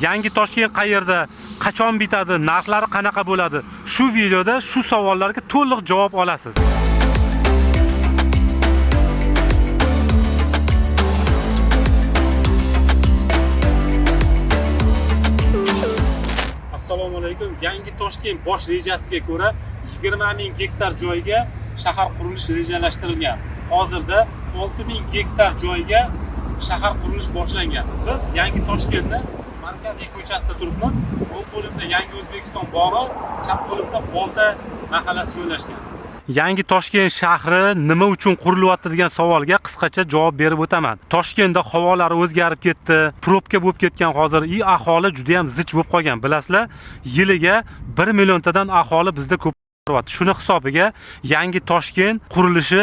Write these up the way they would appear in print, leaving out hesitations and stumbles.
Yangi Toshkent qayerda, qachon bitadi, narxlari qanaqa bo'ladi? Shu videoda shu savollarga to'liq javob olasiz. Assalomu alaykum. Yangi Toshkent bosh rejasiga ko'ra 20 ming gektar joyga shahar qurilishi rejalashtirilgan. Hozirda 6 ming gektar joyga shahar qurilishi boshlangan. Biz Yangi Toshkentni markaziy ko'chasida turibmiz. O'ng qo'limda Yangi O'zbekiston bog'i, chap qo'limda Bolta mahallasi joylashgan. Yangi Toshkent shahri nima uchun qurilyapti degan savolga qisqacha javob berib o'taman. Toshkentda havolar o'zgarib ketdi, probka bo'lib ketgan hozir, aholi juda ham zich bo'lib qolgan. Bilasizlar, yiliga 1 milliontadan aholi bizda ko'p. Shuni hisobiga Yangi Toshkent qurilishi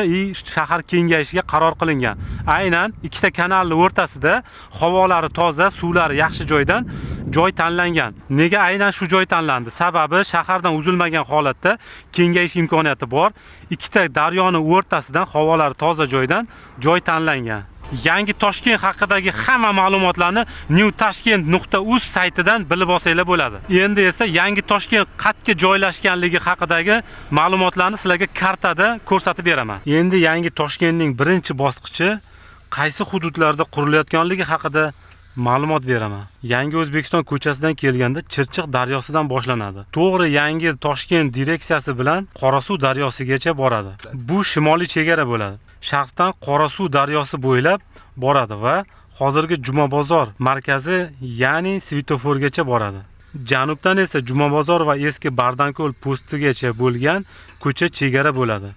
shahar kengayishiga qaror qilingan. Aynan ikkita kanalning o'rtasida havolari toza, suvlari yaxshi joydan joy tanlangan. Nega aynan shu joy tanlandi? Sababi shahardan uzilmagan holatda kengayish imkoniyati bor. Ikkita daryoning o'rtasidan havolari toza joydan joy tanlangan. Yangi Toshkent haqidagi hamma ma'lumotlarni newtashkent.uz saytidan bilib olsanglar bo'ladi. Endi esa Yangi Toshkent qayerga joylashganligi haqidagi ma'lumotlarni sizlarga kartada ko'rsatib beraman. Endi Yangi Toshkentning birinchi bosqichi qaysi hududlarda qurilayotganligi haqida ma'lumot beraman. Yangi O'zbekiston ko'chasidan kelganda Chirchiq daryosidan boshlanadi. To'g'ri Yangi Toshkent direksiyasi bilan Qorasuv daryosigacha boradi. Bu shimoliy chegara bo'ladi. Sharqdan Qorasuv daryosi bo'ylab boradi va hozirgi Jumabozor markazi, ya'ni Svetoforgacha boradi. Janubdan esa Jumabozor va eski Bardanko'l postigacha bo'lgan ko'cha chegara bo'ladi.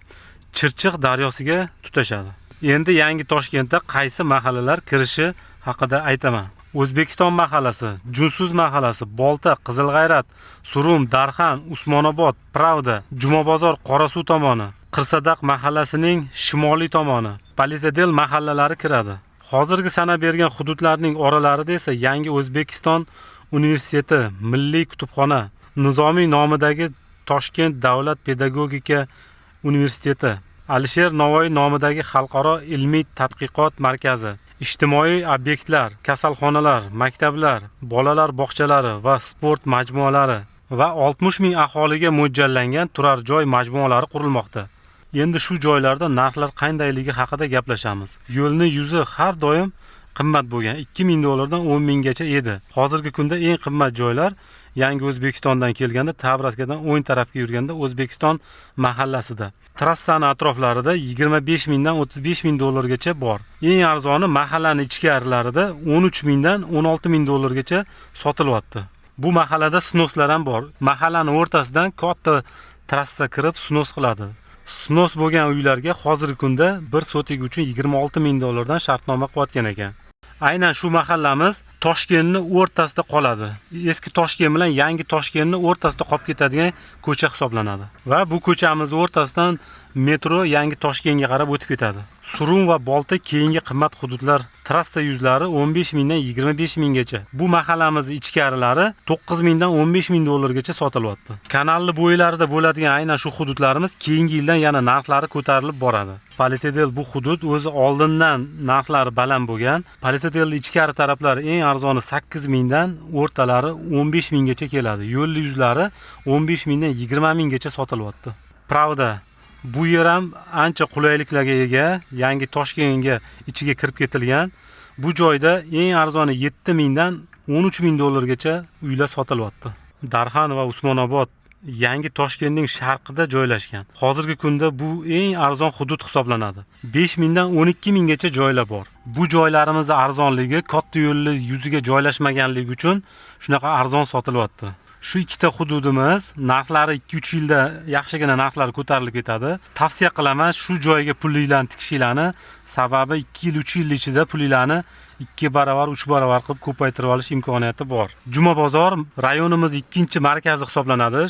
Chirchiq daryosiga tutashadi. Endi Yangi Toshkentda qaysi mahallalar kirishi haqida aytaman. O'zbekiston mahallasi, Junsuz mahallasi, Bolta, Qizilg'ayrat, Surum, Darxan, Usmonobod, Pravda, Jumabozor, Qorasuv tomoni, Qirsadaq mahallasining shimoliy tomoni, Politedel mahallalari kiradi. Hozirgi sanab bergan hududlarning oralarida esa Yangi O'zbekiston universiteti, Milliy kutubxona, Nizomiy nomidagi Toshkent davlat pedagogika universiteti, Alisher Navoiy nomidagi xalqaro ilmiy tadqiqot markazi, ijtimoiy obyektlar, kasalxonalar, maktablar, bolalar bog'chalari va sport majmualari va 60 ming aholiga mo'ljallangan turar joy majmualari qurilmoqda. Endi shu joylarda narxlar qandayligi haqida gaplashamiz. Yo'lning yuzi har doim qimmat bo'lgan. 2000 dollardan 10 minggacha edi. Hozirgi kunda eng qimmat joylar Yangi O'zbekistondan kelganda Tabraskadan o'ng tarafga yurganda O'zbekiston mahallasida. Trassani atroflarida 25 mingdan 35 ming dollargacha bor. Eng arzoni mahallaning ichkarilarida 13 mingdan 16 ming dollargacha sotilyapti. Bu mahallada snoslar ham bor. Mahallaning o'rtasidan katta trassa kirib snos qiladi. Snos bo'lgan uylarga hozirgi kunda 1 sotik uchun 26 ming dollardan shartnoma qilayotgan ekan. Aynan shu mahallamiz Toshkentning o'rtasida qoladi. Eski Toshkent bilan Yangi Toshkentning o'rtasida qolib ketadigan ko'cha hisoblanadi. Va bu ko'chamiz o'rtasidan metro Yangi Toshkentga qarab o'tib ketadi. Surum va Bolta keyingi qimmat hududlar. Trassa yuzlari 15 mingdan 25 minggacha. Bu mahallamiz ichkarilari 9 mingdan 15 ming dollargacha sotilyapti. Kanalli bo'ylarida bo'ladigan aynan shu hududlarimiz keyingi yildan yana narxlari ko'tarilib boradi. Politedel bu hudud o'zi oldindan narxlari baland bo'lgan. Politedelning ichkari taraflari eng arzoni 8 mingdan, o'rtalari 15 minggacha keladi. Yo'lli yuzlari 15 mingdan 20 minggacha sotilyapti. Pravda, bu yer ham ancha qulayliklarga ega. Yangi Toshkentga ichiga kirib ketilgan. Bu joyda eng arzoni 7 mingdan 13 ming dollargacha uylar sotilyapti. Darxan va Usmonobod Yangi Toshkentning sharqida joylashgan. Hozirgi kunda bu eng arzon hudud hisoblanadi. 5 mingdan 12 minggacha joylar bor. Bu joylarimiz arzonligi katta yo'llar yuziga joylashmaganligi uchun shunaqa arzon sotilyapti. Shu ikkita hududimiz narxlari 2-3 yilda yaxshigina narxlar ko'tarilib ketadi. Tavsiya qilaman shu joyga pulinglarni tikishinglarni, sababi 2 yil 3 yil ichida pulinglarni 2 baravar 3 baravar qilib ko'paytirib olish imkoniyati bor. Jumabozor rayonimiz ikkinchi markazi hisoblanadi.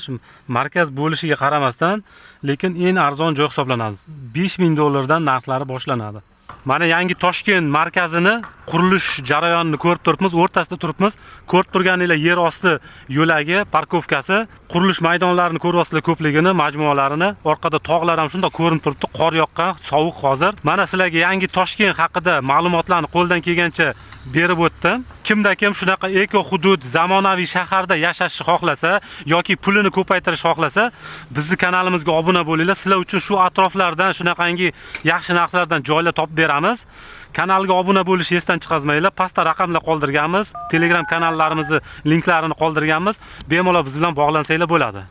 Markaz bo'lishiga qaramasdan, lekin eng arzon joy hisoblanadi. 5 ming dollardan narxlari boshlanadi. Mana Yangi Toshkent markazini qurilish jarayonini ko'rib turibmiz, o'rtasida turibmiz. Ko'rib turganinglar yer osti yo'lagi, parkovkasi, qurilish maydonlarini ko'ryapsizlar ko'pligini, majmualarini. Orqada tog'lar ham shunday ko'rinib turibdi, qor yoqqan, sovuq hozir. Mana sizlarga Yangi Toshkent haqida ma'lumotlarni qo'ldan kelgancha berib o'tdim. Kimda kim shunaqa eko hudud, zamonaviy shaharda yashashni xohlasa yoki pulini ko'paytirishni xohlasa, bizni kanalimizga obuna bo'linglar. Sizlar uchun shu atroflardan shunaqangi yaxshi narxlardan joylar topib beramiz. Kanalga obuna bo'lishni esdan chiqazmanglar. Pastda raqamlar qoldirganmiz. Telegram kanallarimizni linklarini qoldirganmiz. Bemalol biz bilan bog'lansanglar bo'ladi.